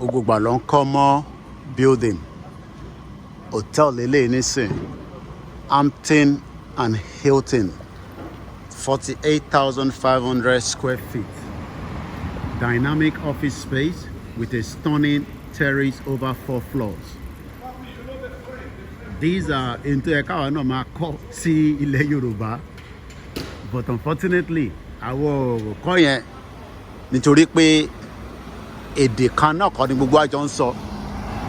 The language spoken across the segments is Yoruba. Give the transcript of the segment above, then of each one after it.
Gbogbo ló ń kọ́ mọ́ building hotel lélẹ́yìí nísìn Hampton and Hilton 48,500 square feet dynamic office space with a stunning terrace over 4 floors. These are into ẹ̀ka àwọn náà máa kọ́ sí ilẹ̀ Yorùbá but unfortunately àwọn kọ́ yẹn nítorí pé èdè kan náà kọ́ ni gbogbo àjọ ń sọ.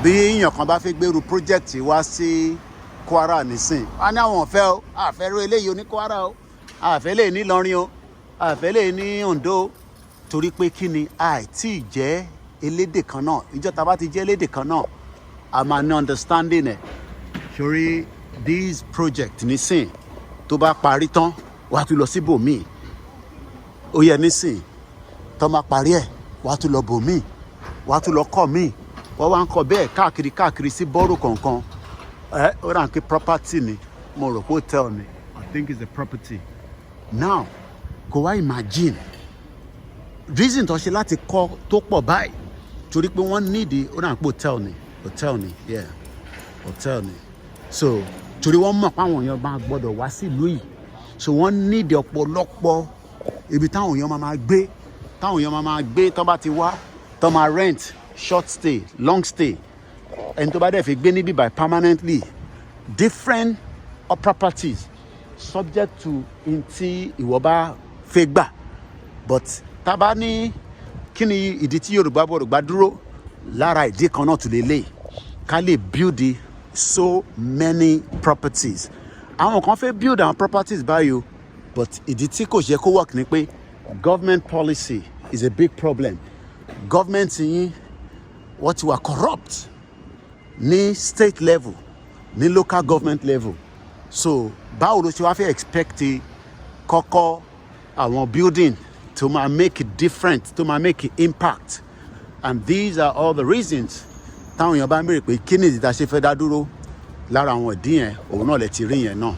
Bí èèyàn kan bá fẹ́ gbèrú project wá sí Kwara nísìn wọ́n ní àwọn ọ̀fẹ́ o àfẹ́rú eléyìí ní Kwara o àfẹ́ lè ní Ìlọrin o àfẹ́ lè ní Ondo torí pé kí ni àìtí jẹ́ elédè kan náà ìjọ tá bá ti jẹ́ elédè kan náà a máa ní understanding ẹ̀. Sórí this project nísìn tó bá parí tán wàá tún lọ sí bòmíì ó yẹ nísìn tó máa parí ẹ̀ wàá tún lọ bòmíì wàá tún lọ kọ́ míì wọ́n wá ń kọ́ bẹ́ẹ̀ káàkiri sí bọ́ọ̀rù kọ̀ọ̀kan ó rà ń pé property ni mo rò pé hotel ni I think it's a property. Now kò wá imagine reason tó ṣe láti kọ́ tó pọ̀ báyìí torí pé wọ́n nídìí ó rà ń pé hotel ni yeah hotel ni so torí wọ́n mọ̀ pé àwọn èèyàn máa gbọ́dọ̀ wá sí ìlú yìí so wọ́n nídìí ọ̀pọ̀lọpọ̀ ibi táwọn èèyàn máa gbé tó bá ti wá tó máa rent short stay long stay ẹni tó bá dẹ̀ fi gbé níbí by permanently different properties subject to in tí ìwọ bá fẹ́ gbà but tá bá ní kí ni ìdí tí Yorùbá gbọ́dọ̀ gbà dúró lára ìdí kan náà tún lélẹ̀ ká lè build so many properties àwọn kan fẹ́ build àwọn properties báyìí but ìdí tí kò ṣe kó work ni pé government policy is a big problem. Government yín wọ́n ti wà corrupt ní state level ní local government level so báwo ló ṣe wá fẹ́ expect kọ́kọ́ àwọn building to máa make it different to máa make it impact and these are all the reasons táwọn èèyàn bá ń béèrè pé kí ni ìdí tá a ṣe fẹ́ dá dúró lára àwọn ìdí yẹn òun náà lè ti rí yẹn náà.